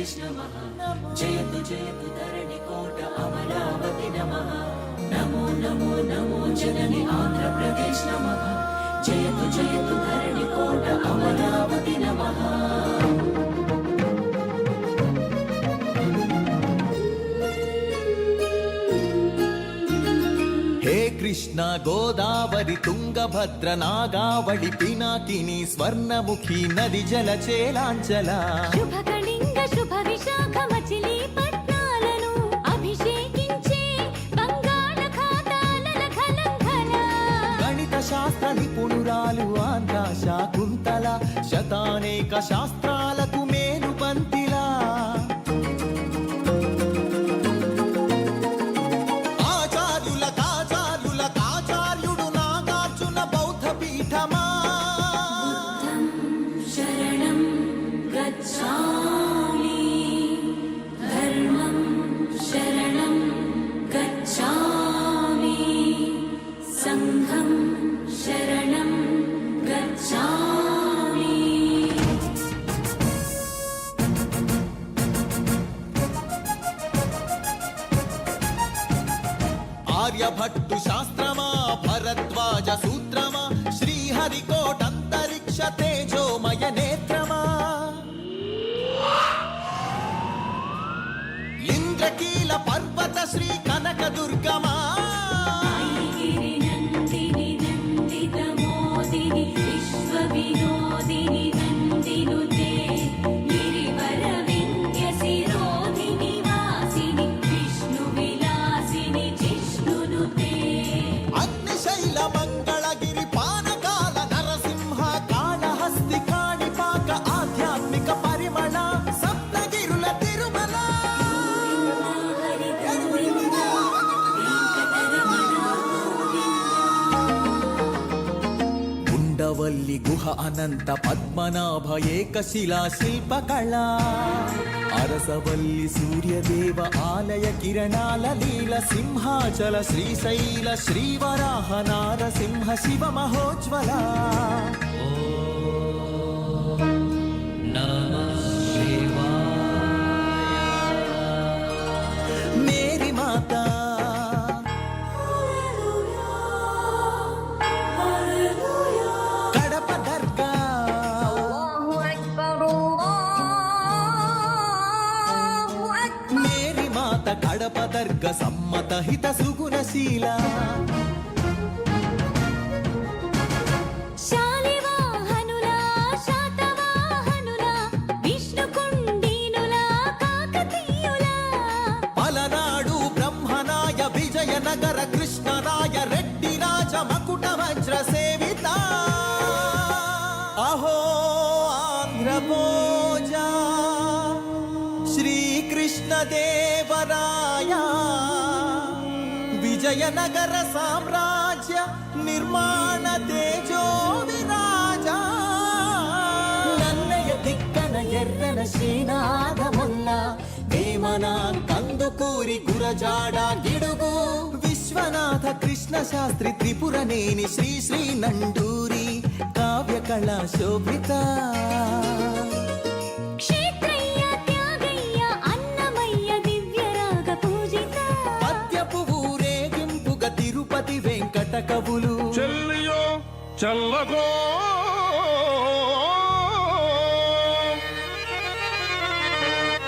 प्रदेश नमः जयतु जयतु धरणि कोट अमरावती नमः नमो नमो नमो जननि आंध्र प्रदेश नमः जयतु जयतु धरणि कोट अमरावती नमः हे कृष्ण गोदावरी तुंगभद्र नागावळि पिनाकिनी स्वर्णमुखी नदी जलचेलांचला शुभकलिंग शुभ विशाख మచిలీపట్నాలను అభిషేకించే బంగాళాఖాతాల ఖలంఘన గణిత శాస్త్ర నిపుణురాలు ఆంధ్ర శాకుంతల శతానేక శాస్త్రాలకు మేలు బంతిలా ఆచార్యుడు నాగార్జున బౌద్ధ పీఠమా శరణం గచ్ఛామి ధర్మం శరణం గచ్ఛామి సంఘం శరణం గచ్ఛామి ఆర్యభట్టు శాస్త్రమా భరద్వాజ సూత్రమా శ్రీహరికోటంతరిక్ష తేజోమయ నేత్రమా ఇంద్రకీల పర్వత శ్రీ కనకదుర్గమా ఐగిరి నందిని నందిత మోదిని విశ్వ వినోదిని నందినుతే గిరివర వింధ్య శిరోధిని వాసిని విష్ణు విలాసిని జిష్ణునుతే అగ్నిశైల మంగళగిరి పానకాల నరసింహ కాళహస్తి కాణిపాక ఆధ్యాత్మిక పరిమళ సప్తగిరుల తిరుమల ఉండవల్లి గుహ అనంత పద్మనాభ ఏకశిలా శిల్పకళ అరసవల్లి సూర్యదేవ ఆలయ కిరణాల లీల సింహాచల శ్రీశైల శ్రీవరాహ నారసింహ శివ మహోజ్వల మేరీ మాత కడప దర్గా మేరీ మాత కడప దర్గ సమ్మత హిత సుగుణశీల శాలివాహనుల శాతవాహనుల విష్ణుకుండినుల కాకతీయుల పలనాడు బ్రహ్మనాయ విజయనగర కృష్ణరాయ రెడ్డి రాజ మకుట వజ్ర సేవిత అహో ఆంధ్రభోజ శ్రీకృష్ణ దేవరాయ విజయనగర సామ్రాజ్య నిర్మాణ తేజో విరాజ నన్నయ దిక్కన ఎర్రన శ్రీనాథముల్ల వేమన కందుకూరి గురజాడ గిడుగు విశ్వనాథ కృష్ణ శాస్త్రి త్రిపురనేని శ్రీ శ్రీ నండూరి కావ్య కళా శోభిత క్షేత్రయ్య త్యాగయ్య అన్నమయ్య దివ్యరాగ పూజిత పద్యపు ఊరేగింపుగా తిరుపతి వెంకట కవులు చెల్లియో చల్లగో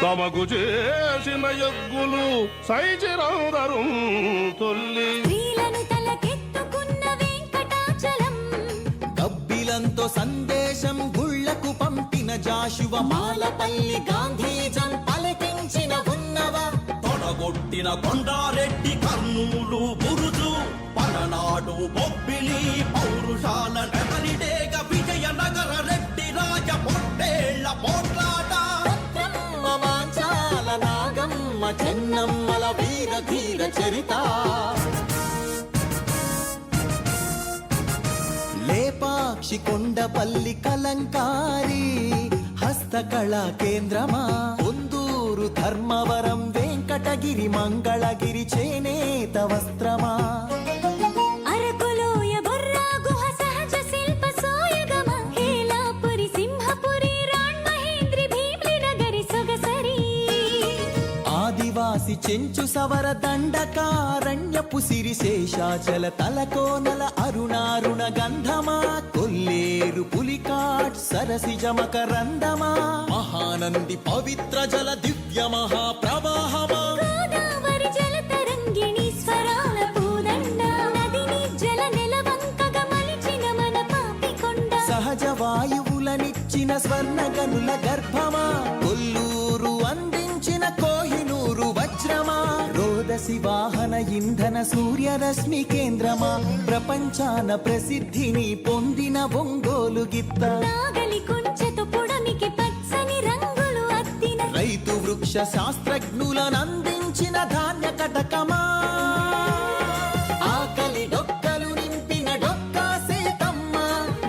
తమకు చేసిన యజ్ఞులు సైచిరందరు తొల్లి స్త్రీలను తలకెత్తుకున్న వెంకటాచలం గబ్బిలంతో సందేశం గుళ్లకు పంపిన జాషువ మాలపల్లి గాంధీజం పలికించిన ఉన్నవ తొడగొట్టిన కొండారెడ్డి కర్నూలు బురుజు పలనాడు బొబ్బిలి పౌరుషాల నెమలిడేగ విజయనగర రెడ్డి రాజ పొట్టేళ్ల పోట్లాట మాంచాల నాగమ్మ చెన్నమ్మల వీర ధీర చరిత లేపాక్షి కొండపల్లి కలంకారి హస్తకళా కేంద్రమా పొందూరు ధర్మవరం వెంకటగిరి మంగళగిరి చేనేత వస్త్రమా అరకులోయ బొర్రా గుహ సహజ శిల్ప సోయగమ హేలాపురి సింహపురి రాణ్ మహేంద్రి భీమ్లి నగరి సొగసరి కాసి చెంచు సవర దండకారణ్యపు సిరి శేషాచల తలకోనల అరుణారుణ గంధమా కొల్లేరు పులికాట్ సరసిజ మకరందమా మహానంది పవిత్ర జల దివ్య మహాప్రవాహమా గోదావరి జల తరంగిణి స్వరాల పూదండ నదిని జల నెలవంకగా మలిచిన మన పాపికొండ సహజ వాయువులనిచ్చిన స్వర్ణ గనుల గర్భమా కొల్లూరు అందించిన కోహినూరు వజ్రమా రోదసి వాహన ఇంధన సూర్యరశ్మి కేంద్రమా ప్రపంచాన ప్రసిద్ధిని పొందిన ఒంగోలు గిత్త నాగలి కుంచెతో పొడమికి పచ్చని రంగులు అద్దిన రైతు వృక్ష శాస్త్రజ్ఞులనందించిన ధాన్య కటకమా ఆకలి డొక్కలు నింపిన డొక్కా సీతమ్మ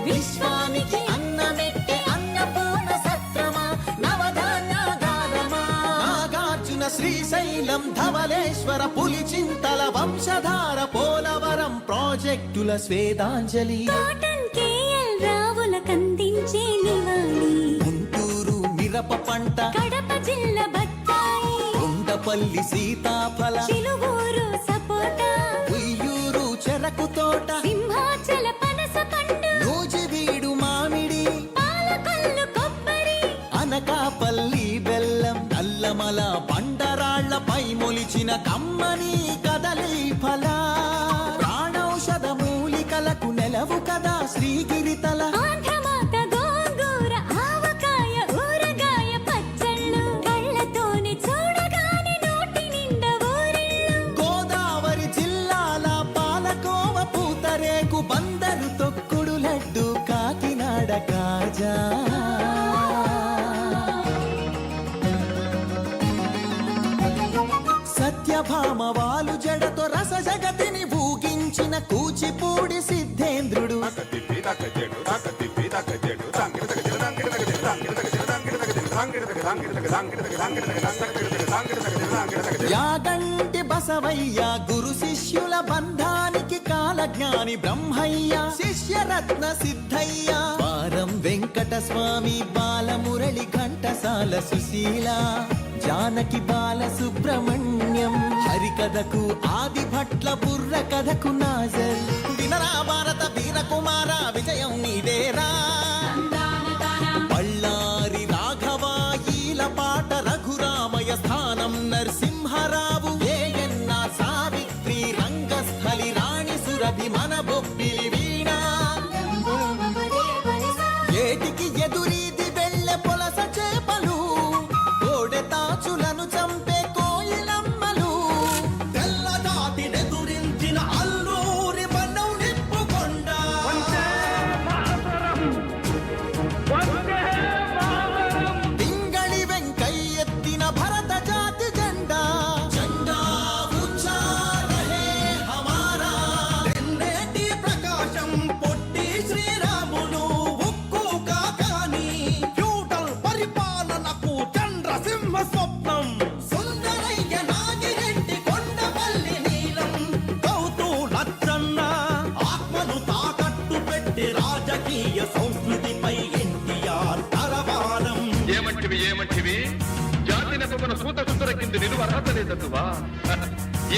విశ్వానికి అన్నమెట్టే అన్నపూర్ణ సత్రమా నవధాన్యాగారమా నాగార్జున శ్రీశైలం ధవలేశ్వర పులిచింతల వంశధార పోలవరం ప్రాజెక్టుల స్వేదాంజలి కాటన్ కేఎల్ రావుల కందించే నివాళి గుంటూరు మిరప పంట కడప జిల్లా బత్తాయి కొండపల్లి సీతాఫల చిలువూరు సపోటా ఉయ్యూరు చెరకు తోట సింహాచల పనస పండు నూజివీడు మామిడి పాలకొల్లు కొబ్బరి అనకాపల్లి బెల్లం నల్లమల బండరాళ్లపై మొలిచిన కమ్మని కదలి ఫల ప్రాణౌషధ మూలికలకు నెలవు కదా శ్రీగిరితల ఆంధ్రమాత గోంగూర ఆవకాయ ఊరగాయ పచ్చళ్ళు కళ్ళతోనే చూడగానే నోటి నిండా ఊరిళ్ళు గోదావరి జిల్లాల పాలకోవ పూతరేకు బందరు తొక్కుడు లడ్డు కాకినాడ కాజా సత్యభామ వాలు జడతో రస జగతిని ఊగించిన కూచిపూడి సిద్ధేంద్రుడు యాగంటి బసవయ్య గురు శిష్యుల బంధానికి కాలజ్ఞాని బ్రహ్మయ్య శిష్యరత్న సిద్ధయ్య వారం వెంకట స్వామి బాలమురళి ఘంటసాల సుశీల జానకి బాల సుబ్రహ్మణ్యం హరికథకు ఆది భట్ల బుర్ర కథకు నాజర్ వినరా భారత వీర కుమార విజయం నీదేరా బళ్ళారి రాఘవ ఈల పాట రఘురామయ స్థానం నరసింహరావు ఏఎన్ఆర్ సావిత్రి రంగస్థలి రాణి సురభి మన బొబ్బిలి వీణ ఏటికి ఎదురీది వెళ్ళె పొలస చేపలు కోడె తాచులను చంపే కోయిలమ్మలు తెల్లదాటి నెదురించిన అల్లూరి బండం నిప్పుకొండ పింగళి వెంకయ్యెత్తిన భరత జాతి జెండా జెండా ఊంచా రహే హమారా ఎన్నేటి ప్రకాశం పొట్టి శ్రీరాములు ఉక్కు కాకాని ఫ్యూడల్ పరిపాలనకు చంద్రసింహ స్వప్నం సుందరయ్య నాగిరెడ్డి కొండపల్లి నీలం గౌతు లచ్చన్న ఆత్మను తాకట్టు పెట్టి రాజకీయ సంస్కృతిపై ఎన్టీఆర్ తరవారం ఏమంటివి జాతి నెపకున సూత సుందర కింద నిలువ అర్హత లేదటువా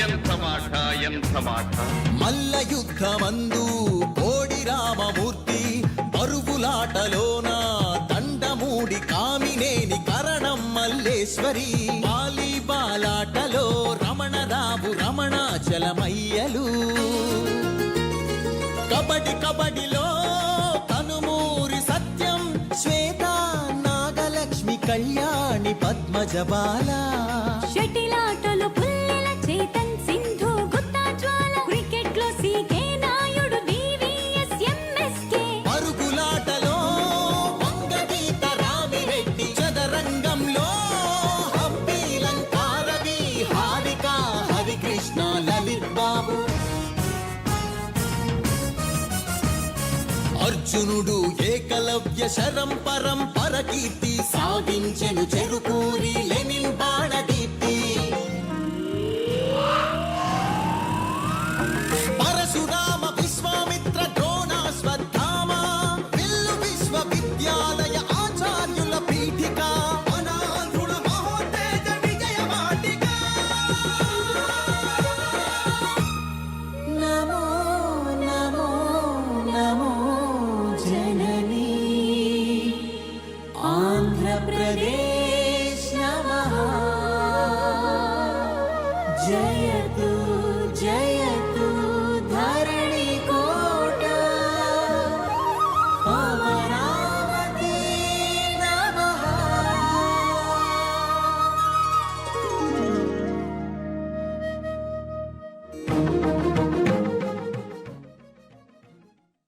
ఎంత మాట మల్ల యుద్ధమందు కోడి రామమూర్తి బరువులాటలోన దండమూడి కామినేని కరణం మల్లేశ్వరి బాలి బాలాటలో రమణరావు రమణాచలమయ్యలు కబడిలో కనుమూరి సత్యం శ్వేత నాగలక్ష్మి కళ్యాణి పద్మజబాల షటిలాటలు పుల్లెల చేతన్ సింధు గుత్తా జ్వాల క్రికెట్ లో సీకే నాయుడు వివిఎస్ ఎంఎస్కే పరుగులాటలో వంగగీత రామిరెడ్డి చదరంగంలో హంపి లంకారవి హారిక హరికృష్ణ లలిత్ బాబు అర్జునుడు ఏకలవ్య శరం పరంపర కీర్తి సాగించెను చెరుకూరి లేని